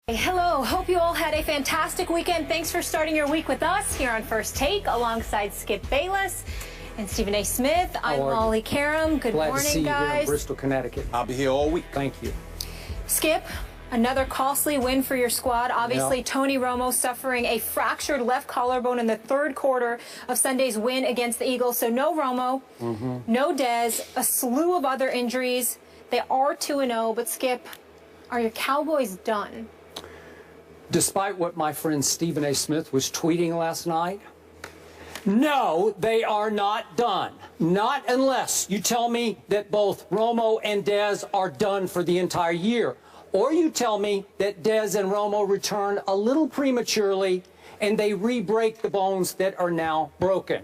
Hello, hope you all had a fantastic weekend. Thanks for starting your week with us here on First Take alongside Skip Bayless and Stephen A. Smith. I'm Molly Karam. Good morning, Glad to see you guys. here in Bristol, Connecticut. I'll be here all week. Thank you. Skip, another costly win for your squad. Obviously, Tony Romo suffering a fractured left collarbone in the third quarter of Sunday's win against the Eagles. So no Romo, no Dez, a slew of other injuries. They are 2-0, but Skip, are your Cowboys done? Despite what my friend Stephen A. Smith was tweeting last night, no, they are not done. Not unless you tell me that both Romo and Dez are done for the entire year. Or you tell me that Dez and Romo return a little prematurely and they re-break the bones that are now broken.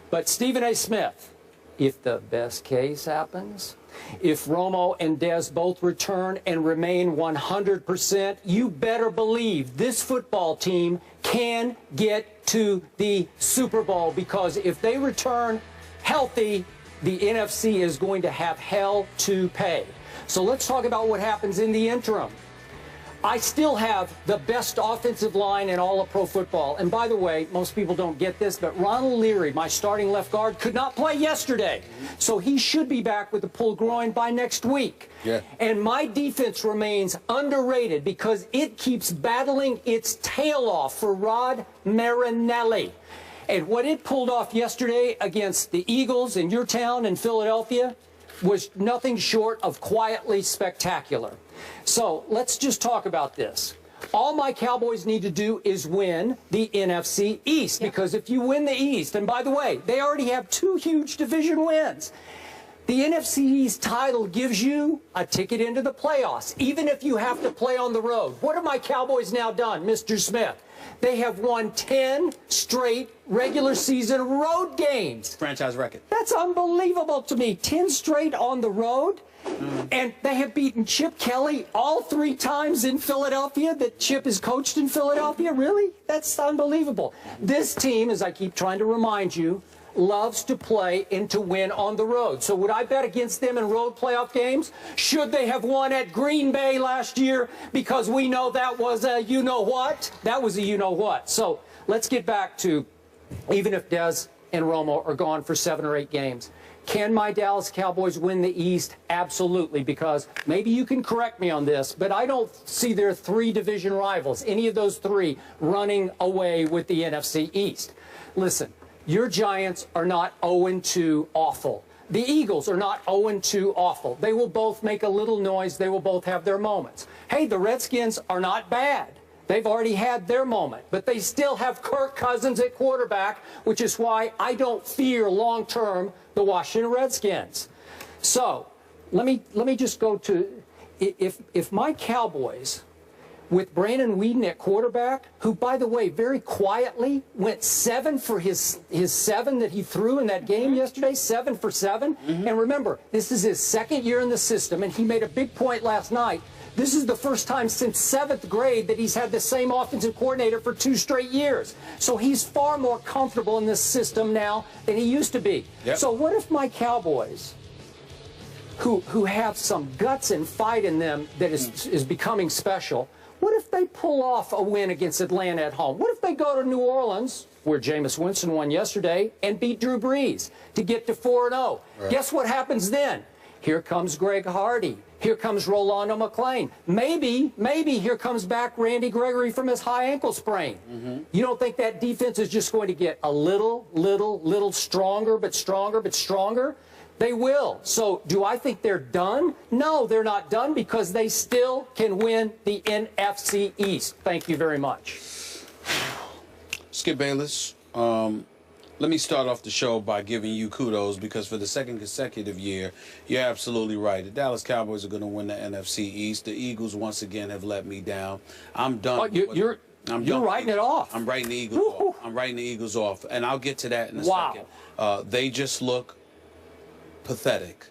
But Stephen A. Smith, if the best case happens, if Romo and Dez both return and remain 100%, you better believe this football team can get to the Super Bowl, because if they return healthy, the NFC is going to have hell to pay. So let's talk about what happens in the interim. I still have the best offensive line in all of pro football. And by the way, most people don't get this, but Ronald Leary, my starting left guard, could not play yesterday. So he should be back with a pulled groin by next week. Yeah. And my defense remains underrated because it keeps battling its tail off for Rod Marinelli. And what it pulled off yesterday against the Eagles in your town in Philadelphia was nothing short of quietly spectacular. So let's just talk about this. All my Cowboys need to do is win the NFC East, because if you win the East, and by the way, they already have 2 huge division wins. The NFC East title gives you a ticket into the playoffs, even if you have to play on the road. What have my Cowboys now done, Mr. Smith? They have won 10 straight regular season road games. Franchise record. That's unbelievable to me. 10 straight on the road. And they have beaten Chip Kelly all 3 times in Philadelphia that Chip has coached in Philadelphia. Really? That's unbelievable. This team, as I keep trying to remind you, loves to play and to win on the road. So would I bet against them in road playoff games? Should they have won at Green Bay last year? Because we know that was a you-know-what. That was a you-know-what. So let's get back to, even if Dez and Romo are gone for 7 or 8 games, can my Dallas Cowboys win the East? Absolutely, because maybe you can correct me on this, but I don't see their 3 division rivals, any of those 3, running away with the NFC East. Listen, your Giants are not 0-2 awful. The Eagles are not 0-2 awful. They will both make a little noise. They will both have their moments. Hey, the Redskins are not bad. They've already had their moment, but they still have Kirk Cousins at quarterback, which is why I don't fear long-term the Washington Redskins. So let me just go to, if my Cowboys, with Brandon Weeden at quarterback, who, by the way, very quietly went 7 for his 7 that he threw in that game yesterday, 7 for 7. And remember, this is his 2nd year in the system, and he made a big point last night. This is the first time since 7th grade that he's had the same offensive coordinator for 2 straight years. So he's far more comfortable in this system now than he used to be. Yep. So what if my Cowboys, who have some guts and fight in them that is becoming special, what if they pull off a win against Atlanta at home? What if they go to New Orleans, where Jameis Winston won yesterday, and beat Drew Brees to get to 4-0? Right. Guess what happens then? Here comes Greg Hardy. Here comes Rolando McClain. Maybe here comes back Randy Gregory from his high ankle sprain. You don't think that defense is just going to get a little stronger, but stronger? They will. So do I think they're done? No, they're not done, because they still can win the NFC East. Thank you very much. Skip Bayless, let me start off the show by giving you kudos, because for the 2nd consecutive year, you're absolutely right. The Dallas Cowboys are going to win the NFC East. The Eagles, once again, have let me down. I'm done. Oh, you're writing it off. I'm writing the Eagles off. I'm writing the Eagles off, and I'll get to that in a second. They just look pathetic.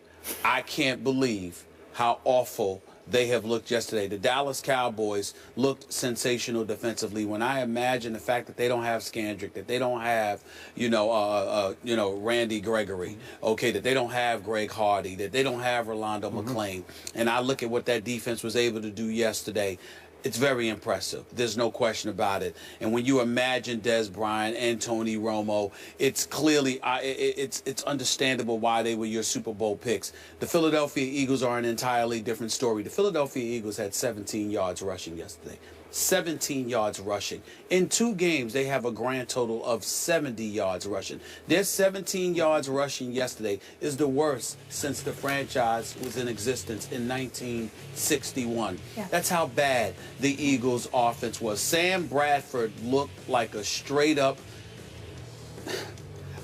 I can't believe how awful they have looked yesterday. The Dallas Cowboys looked sensational defensively. When I imagine the fact that they don't have Scandrick, that they don't have, Randy Gregory, okay, that they don't have Greg Hardy, that they don't have Rolando McClain, and I look at what that defense was able to do yesterday, It's very impressive. There's no question about it. And when you imagine Des Bryant and Tony Romo, it's clearly it's understandable why they were your Super Bowl picks. The Philadelphia Eagles are an entirely different story. The Philadelphia Eagles had 17 yards rushing yesterday. 17 yards rushing. In 2 games, they have a grand total of 70 yards rushing. Their 17 yards rushing yesterday is the worst since the franchise was in existence in 1961. Yeah. That's how bad the Eagles' offense was. Sam Bradford looked like a straight-up...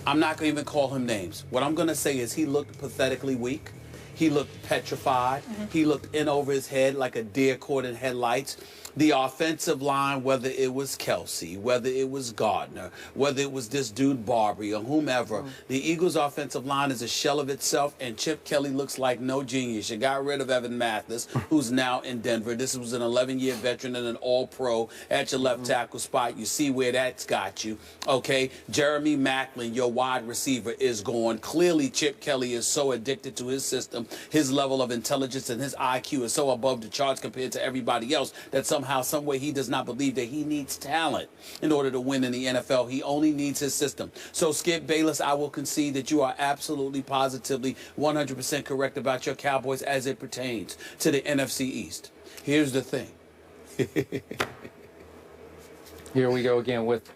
I'm not going to even call him names. What I'm going to say is he looked pathetically weak. He looked petrified. He looked in over his head like a deer caught in headlights. The offensive line, whether it was Kelsey, whether it was Gardner, whether it was this dude Barbary or whomever, the Eagles' offensive line is a shell of itself, and Chip Kelly looks like no genius. You got rid of Evan Mathis, who's now in Denver. This was an 11-year veteran and an all-pro at your left tackle spot. You see where that's got you. Okay, Jeremy Maclin, your wide receiver, is gone. Clearly, Chip Kelly is so addicted to his system. His level of intelligence and his IQ is so above the charts compared to everybody else that somehow, some way, he does not believe that he needs talent in order to win in the NFL. He only needs his system. So, Skip Bayless, I will concede that you are absolutely, positively, 100% correct about your Cowboys as it pertains to the NFC East. Here's the thing. Here we go again with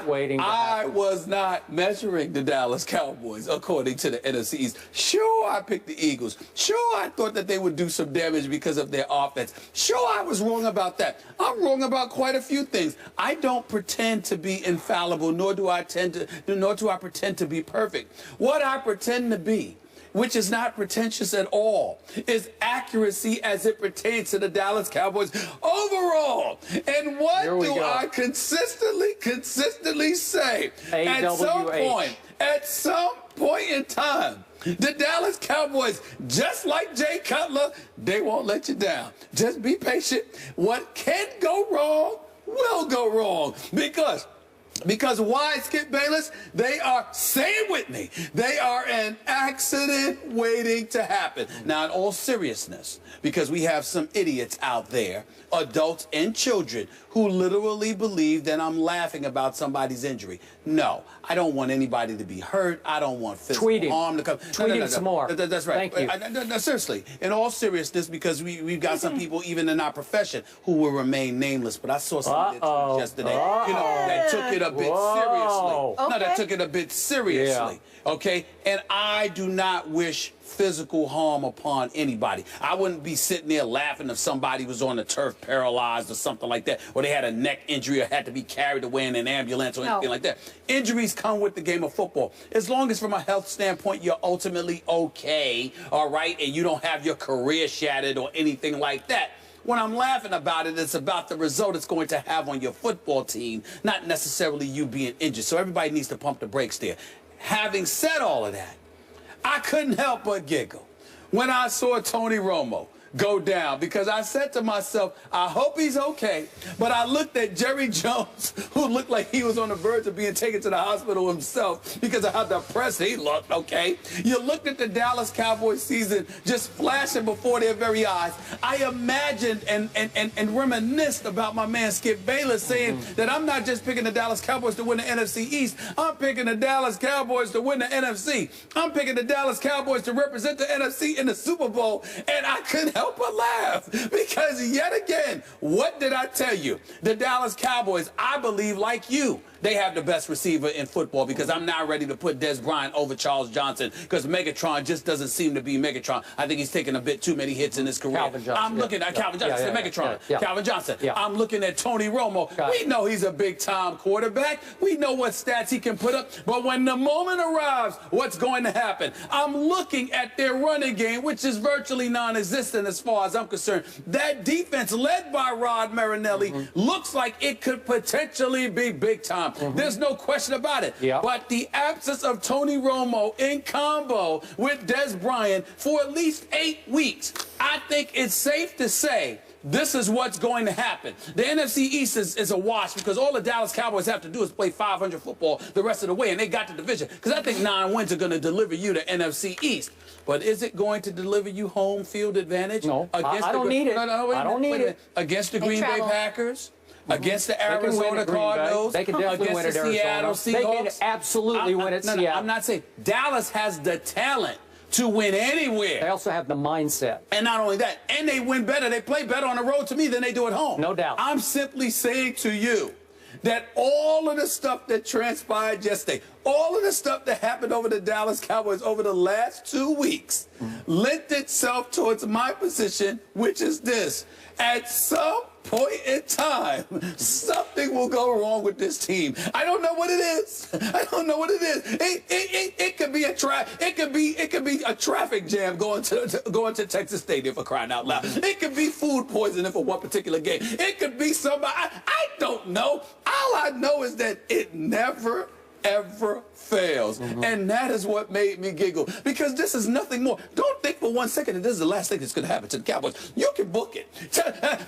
waiting to I happen. was not measuring the Dallas Cowboys according to the NFC East. Sure, I picked the Eagles. Sure, I thought that they would do some damage because of their offense. Sure, I was wrong about that. I'm wrong about quite a few things. I don't pretend to be infallible, nor do I pretend to be perfect. What I pretend to be, which is not pretentious at all, is accuracy as it pertains to the Dallas Cowboys overall. And what do I consistently say? At some point in time, the Dallas Cowboys, just like Jay Cutler, they won't let you down. Just be patient. What can go wrong will go wrong. Because why, Skip Bayless? They are, say it with me, they are an accident waiting to happen. Now, in all seriousness, because we have some idiots out there, adults and children, who literally believe that I'm laughing about somebody's injury. No, I don't want anybody to be hurt. I don't want physical harm to come. Tweeting some more. That's right. Thank you. No, seriously, in all seriousness, because we've got some people even in our profession who will remain nameless. But I saw something yesterday, that took it a bit seriously. Okay. No, that took it a bit seriously. Yeah. Okay, and I do not wish physical harm upon anybody. I wouldn't be sitting there laughing if somebody was on the turf paralyzed or something like that, or they had a neck injury or had to be carried away in an ambulance or anything like that. Injuries come with the game of football. As long as from a health standpoint you're ultimately okay, all right, and you don't have your career shattered or anything like that. When I'm laughing about it, it's about the result it's going to have on your football team, not necessarily you being injured. So everybody needs to pump the brakes there. Having said all of that, I couldn't help but giggle when I saw Tony Romo go down, because I said to myself, I hope he's okay. But I looked at Jerry Jones, who looked like he was on the verge of being taken to the hospital himself because of how depressed he looked, okay? You looked at the Dallas Cowboys season just flashing before their very eyes. I imagined and reminisced about my man Skip Bayless saying that I'm not just picking the Dallas Cowboys to win the NFC East. I'm picking the Dallas Cowboys to win the NFC. I'm picking the Dallas Cowboys to represent the NFC in the Super Bowl. And I couldn't help but laugh, because yet again, what did I tell you? The Dallas Cowboys, I believe, like you, they have the best receiver in football, because I'm not ready to put Des Bryant over Charles Johnson, because Megatron just doesn't seem to be Megatron. I think he's taken a bit too many hits in his career. Calvin Johnson. I'm looking at Calvin Johnson, Megatron. Calvin Johnson. I'm looking at Tony Romo. We know he's a big-time quarterback. We know what stats he can put up. But when the moment arrives, what's going to happen? I'm looking at their running game, which is virtually non-existent as far as I'm concerned. That defense, led by Rod Marinelli, looks like it could potentially be big time. There's no question about it. But the absence of Tony Romo in combo with Des Bryant for at least 8 weeks, I think it's safe to say this is what's going to happen. The NFC East is a wash because all the Dallas Cowboys have to do is play 500 football the rest of the way, and they got the division. Because I think 9 wins are going to deliver you the NFC East. But is it going to deliver you home field advantage? No, I don't need it. I don't need it. Against the Green Bay Packers? Against the Arizona Cardinals? They can definitely win at Arizona. Seattle Seahawks? They can absolutely win at Seattle. I'm not saying Dallas has the talent to win anywhere. They also have the mindset. And not only that, and they win better. They play better on the road to me than they do at home. No doubt. I'm simply saying to you that all of the stuff that transpired yesterday, all of the stuff that happened over the Dallas Cowboys over the last 2 weeks lent itself towards my position, which is this. At some point in time, something will go wrong with this team. I don't know what it is. I don't know what it is. It could be a traffic jam going to Texas Stadium, for crying out loud. It could be food poisoning for one particular game. It could be somebody. I don't know. All I know is that it never ever fails. And that is what made me giggle, because this is nothing more. Don't think for 1 second that this is the last thing that's going to happen to the Cowboys. You can book it.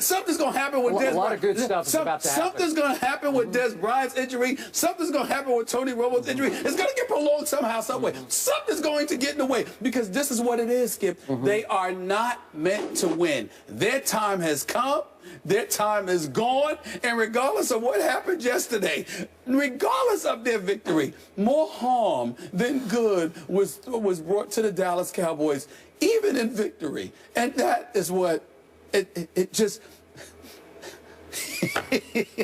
Something's going to happen with Des. A lot of good stuff is about to happen. Something's going to happen with Des Bryant's injury. Something's going to happen with Tony Romo's injury. It's going to get prolonged somehow, some way. Something's going to get in the way, because this is what it is, Skip. They are not meant to win. Their time has come. Their time is gone, and regardless of what happened yesterday, regardless of their victory, more harm than good was brought to the Dallas Cowboys, even in victory. And that is what it just...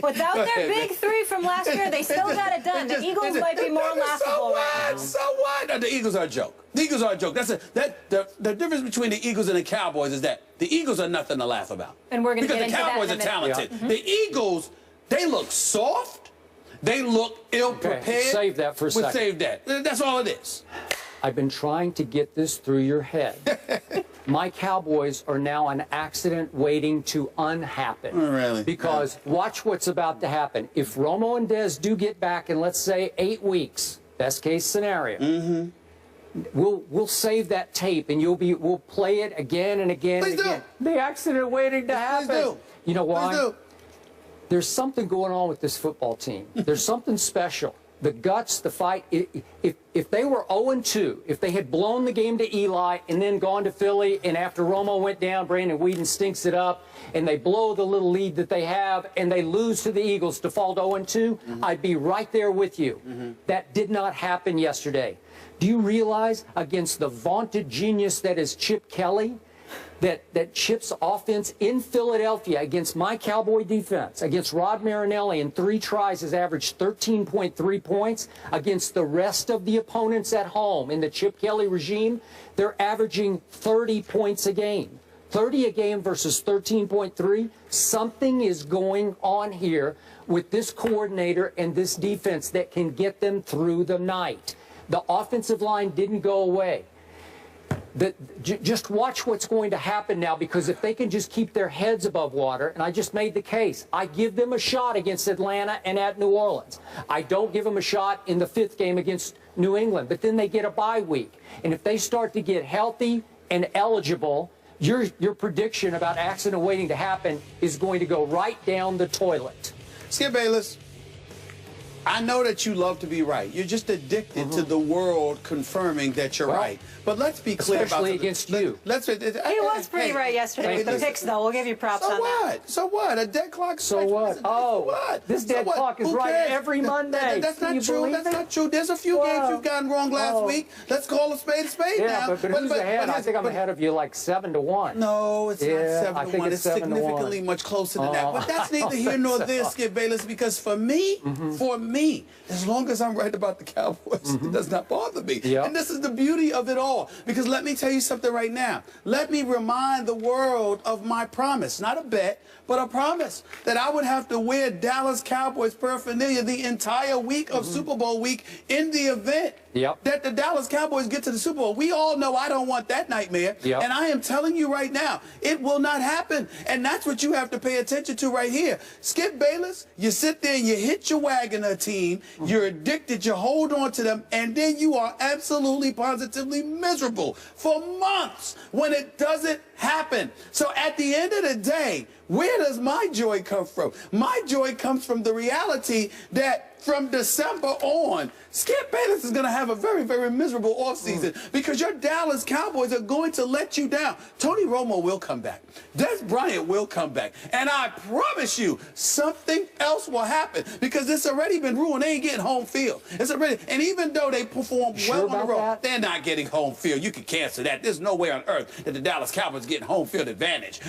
Without their big 3 from last year, they still got it done. The Eagles might be more laughable. So what? The Eagles are a joke. The Eagles are a joke. The difference between the Eagles and the Cowboys is that the Eagles are nothing to laugh about. And we're going to get into that. Because the Cowboys are talented. Yeah. The Eagles, they look soft. They look ill-prepared. Okay, save that for a second. Save that. That's all it is. I've been trying to get this through your head. My Cowboys are now an accident waiting to unhappen. Oh, really? Because watch what's about to happen. If Romo and Dez do get back in, let's say, 8 weeks, best case scenario, we'll save that tape and we'll play it again and again and again. The accident waiting to happen. Please do. You know why? Please do. There's something going on with this football team. There's something special. The guts, the fight. If they were 0-2, if they had blown the game to Eli and then gone to Philly, and after Romo went down, Brandon Weeden stinks it up, and they blow the little lead that they have, and they lose to the Eagles to fall to 0-2, I'd be right there with you. That did not happen yesterday. Do you realize, against the vaunted genius that is Chip Kelly, that Chip's offense in Philadelphia against my Cowboy defense, against Rod Marinelli in 3 tries has averaged 13.3 points. Against the rest of the opponents at home in the Chip Kelly regime, they're averaging 30 points a game. 30 a game versus 13.3. Something is going on here with this coordinator and this defense that can get them through the night. The offensive line didn't go away. Just watch what's going to happen now, because if they can just keep their heads above water, and I just made the case, I give them a shot against Atlanta and at New Orleans. I don't give them a shot in the 5th game against New England, but then they get a bye week. And if they start to get healthy and eligible, your prediction about accident waiting to happen is going to go right down the toilet. Skip Bayless, I know that you love to be right. You're just addicted to the world confirming that you're right. But let's be clear about especially against you. He was pretty right yesterday with the picks, though. We'll give you props on that. So what? A dead clock. So what? Oh, what? This dead clock is right every Monday. That's not true. That's not true. There's a few games you've gotten wrong last week. Let's call a spade yeah, now. but who's ahead? I think I'm ahead of you like 7-1. No, it's not 7-1. It's significantly much closer than that. But that's neither here nor there, Skip Bayless, because for me, as long as I'm right about the Cowboys, it does not bother me. And this is the beauty of it all. Because let me tell you something right now. Let me remind the world of my promise. Not a bet, but a promise that I would have to wear Dallas Cowboys paraphernalia the entire week of Super Bowl week in the event that the Dallas Cowboys get to the Super Bowl. We all know I don't want that nightmare. And I am telling you right now, it will not happen. And that's what you have to pay attention to right here. Skip Bayless, you sit there and you hit your wagon a team. You're addicted. You hold on to them. And then you are absolutely, positively miserable for months when it doesn't happen. So at the end of the day, where does my joy come from? My joy comes from the reality that from December on, Skip Bayless is going to have a very, very miserable offseason because your Dallas Cowboys are going to let you down. Tony Romo will come back. Des Bryant will come back. And I promise you, something else will happen because it's already been ruined. They ain't getting home field. It's already, and even though they perform well on the road, they're not getting home field. You can cancel that. There's no way on earth that the Dallas Cowboys getting home field advantage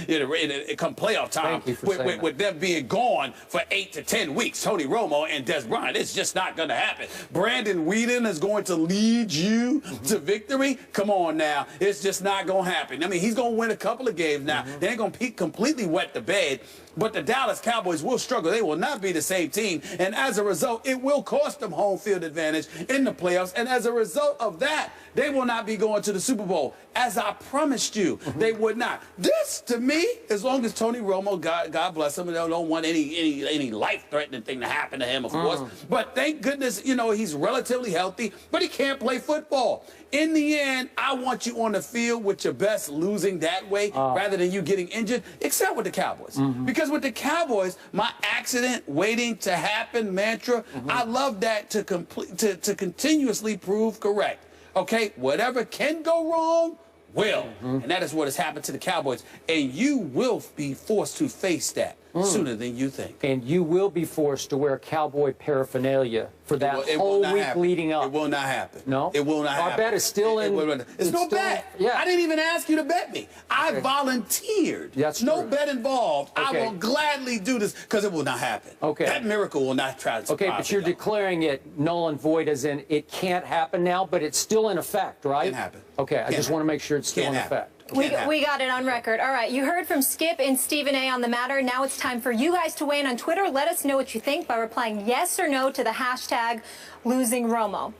come playoff time with them being gone for 8 to 10 weeks. Tony Romo and Des Bryant. It's just not going to happen. Brandon Whedon is going to lead you to victory. Come on now. It's just not going to happen. I mean, he's going to win a couple of games now. They ain't going to completely wet the bed. But the Dallas Cowboys will struggle. They will not be the same team. And as a result, it will cost them home field advantage in the playoffs. And as a result of that, they will not be going to the Super Bowl. As I promised you, they would not. This, to me, as long as Tony Romo, God bless him, they don't want any life-threatening thing to happen to him, of course. But thank goodness, you know, he's relatively healthy, but he can't play football. In the end, I want you on the field with your best losing that way rather than you getting injured, except with the Cowboys. Because with the Cowboys, my accident waiting to happen mantra, I love that to continuously prove correct. Okay, whatever can go wrong will. And that is what has happened to the Cowboys. And you will be forced to face that sooner than you think. And you will be forced to wear Cowboy paraphernalia for that whole week leading up. It will not happen. No? It will not happen. Our bet is still in. It's no bet. Yeah. I didn't even ask you to bet me. I volunteered. That's no true. bet involved. Okay. I will gladly do this because it will not happen. Okay. That miracle will not try to surprise Okay, but you're me. declaring it null and void as in it can't happen now, but it's still in effect, right? Can't happen. Okay, I just want to make sure it's still in effect. We got it on record. All right, you heard from Skip and Stephen A. on the matter. Now it's time for you guys to weigh in on Twitter. Let us know what you think by replying yes or no to the hashtag #LosingRomo.